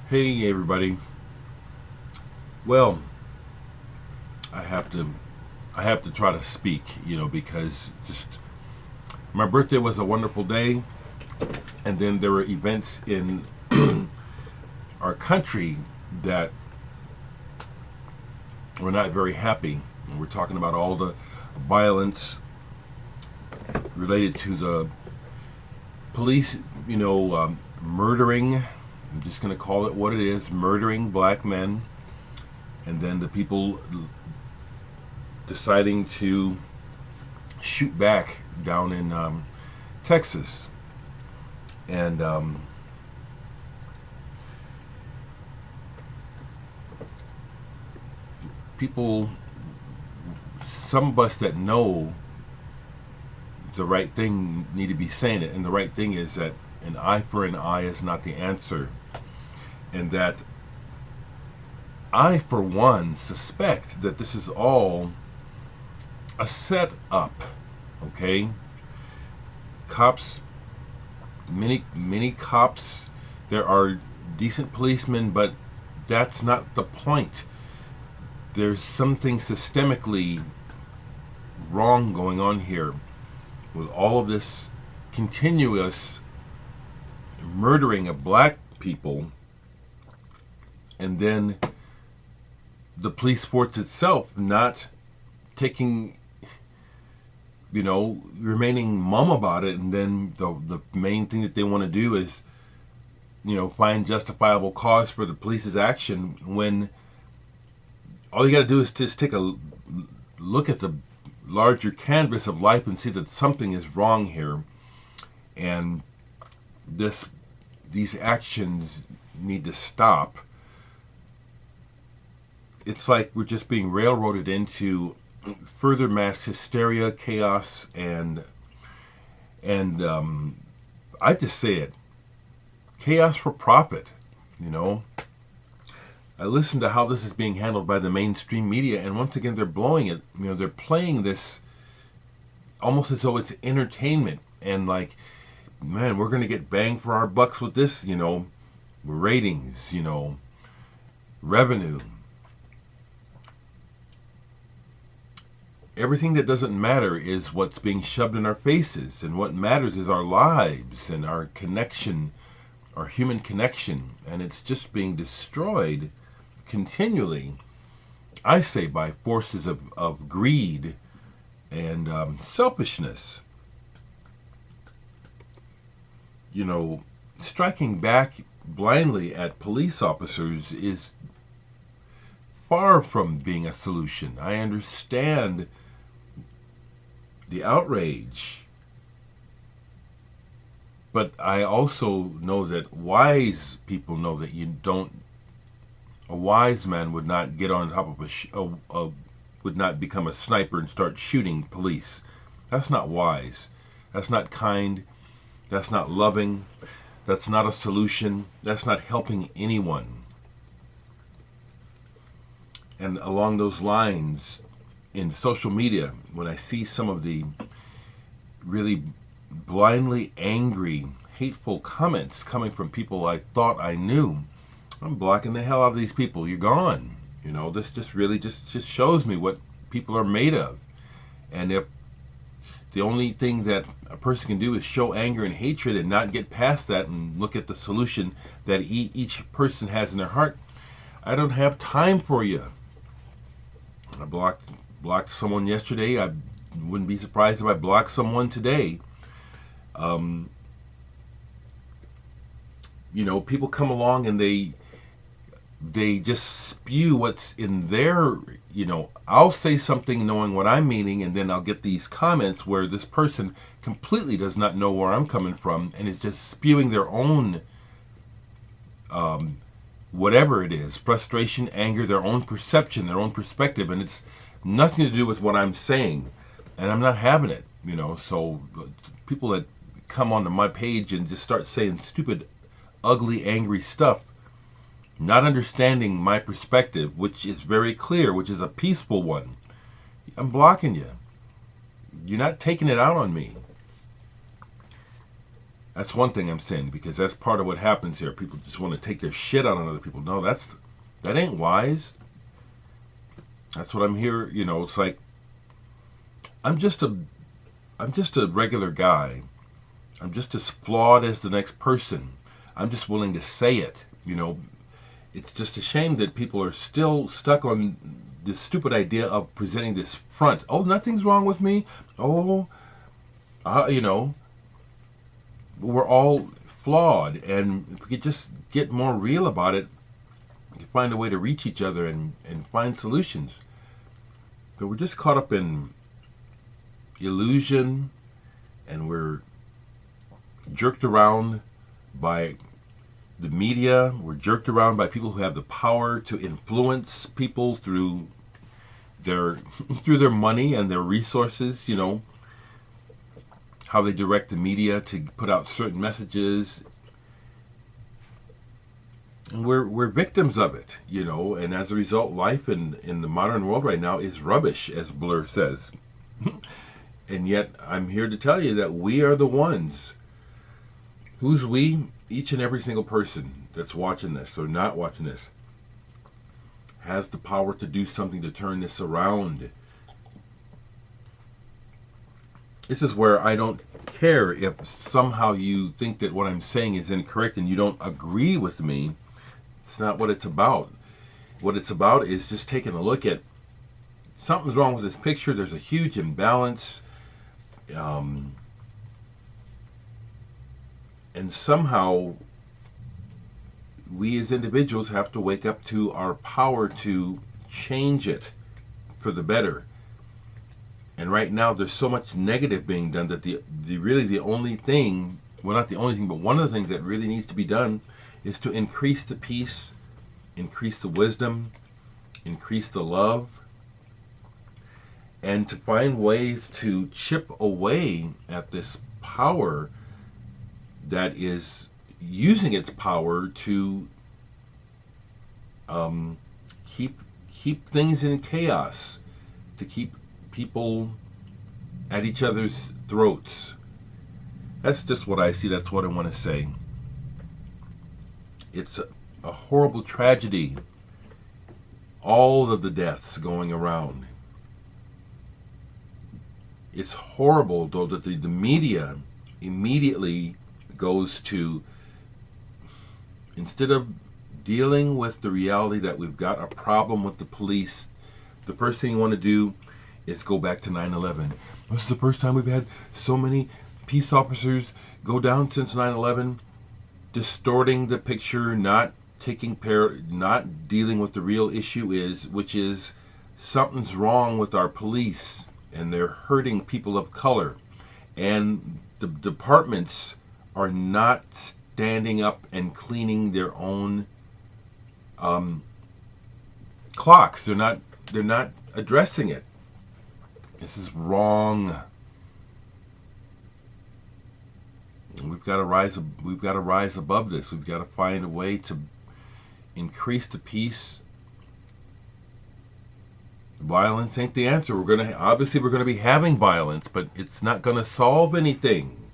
Hey everybody. Well, I have to I have to try to speak, because just my birthday was a wonderful day, and then there were events in our country that were not very happy. And we're talking about all the violence related to the police, murdering. I'm just going to call it what it is, murdering black men, and then the people deciding to shoot back down in Texas. And people, some of us that know the right thing need to be saying it. And the right thing is that an eye for an eye is not the answer. And that I, for one, suspect that this is all a setup. Okay? Cops, many cops, there are decent policemen, but that's not the point. There's something systemically wrong going on here with all of this continuous murdering of black people, and then the police force itself not taking, remaining mum about it. And then the main thing that they want to do is, find justifiable cause for the police's action, when all you got to do is just take a look at the larger canvas of life and see that something is wrong here, and these actions need to stop. It's like we're just being railroaded into further mass hysteria, chaos, and I just say it, chaos for profit. I listen to how this is being handled by the mainstream media, and once again, they're blowing it. They're playing this almost as though it's entertainment, and like, man, we're going to get bang for our bucks with this, ratings, revenue. Everything that doesn't matter is what's being shoved in our faces, and what matters is our lives and our connection, our human connection, and it's just being destroyed continually, I say, by forces of greed and selfishness. Striking back blindly at police officers is far from being a solution. I understand the outrage, but I also know that wise people know that a wise man would not get on top of would not become a sniper and start shooting police. That's not wise. That's not kind. That's not loving. That's not a solution. That's not helping anyone. And along those lines, in social media, when I see some of the really blindly angry, hateful comments coming from people I thought I knew, I'm blocking the hell out of these people. You're gone. This just really just shows me what people are made of. And if the only thing that a person can do is show anger and hatred and not get past that and look at the solution that each person has in their heart, I don't have time for you. I blocked someone yesterday. I wouldn't be surprised if I blocked someone today. People come along and they just spew what's in their, I'll say something knowing what I'm meaning, and then I'll get these comments where this person completely does not know where I'm coming from and is just spewing their own, whatever it is, frustration, anger, their own perception, their own perspective, and it's nothing to do with what I'm saying, and I'm not having it, so people that come onto my page and just start saying stupid, ugly, angry stuff, not understanding my perspective, which is very clear, which is a peaceful one, I'm blocking you. You're not taking it out on me. That's one thing I'm saying, because that's part of what happens here. People just want to take their shit out on other people. No, that ain't wise. That's what I'm here. It's like I'm just a regular guy. I'm just as flawed as the next person. I'm just willing to say it. It's just a shame that people are still stuck on this stupid idea of presenting this front. Oh, nothing's wrong with me. Oh, we're all flawed, and if we could just get more real about it, we could find a way to reach each other and find solutions. But we're just caught up in illusion, and we're jerked around by the media. We're jerked around by people who have the power to influence people through their money and their resources. How they direct the media to put out certain messages, and we're victims of it. And as a result, life in the modern world right now is rubbish, as Blur says. And yet I'm here to tell you that we are the ones. Who's we? Each and every single person that's watching this or not watching this has the power to do something to turn this around. This is where I don't care if somehow you think that what I'm saying is incorrect and you don't agree with me. It's not what it's about. What it's about is just taking a look at something's wrong with this picture. There's a huge imbalance. And somehow we as individuals have to wake up to our power to change it for the better. And right now there's so much negative being done that the only thing, well, not the only thing, but one of the things that really needs to be done is to increase the peace, increase the wisdom, increase the love, and to find ways to chip away at this power that is using its power to keep things in chaos, to keep people at each other's throats. That's just what I see. That's what I want to say. It's a horrible tragedy. All of the deaths going around. It's horrible, though, that the media immediately goes to, instead of dealing with the reality that we've got a problem with the police, the first thing you want to do is go back to 9/11. This is the first time we've had so many peace officers go down since 9/11, distorting the picture, not dealing with the real issue which is something's wrong with our police, and they're hurting people of color, and the departments are not standing up and cleaning their own clocks. They're not addressing it. This is wrong. And we've got to rise above this. We've got to find a way to increase the peace. Violence ain't the answer. We're going to be having violence, but it's not going to solve anything.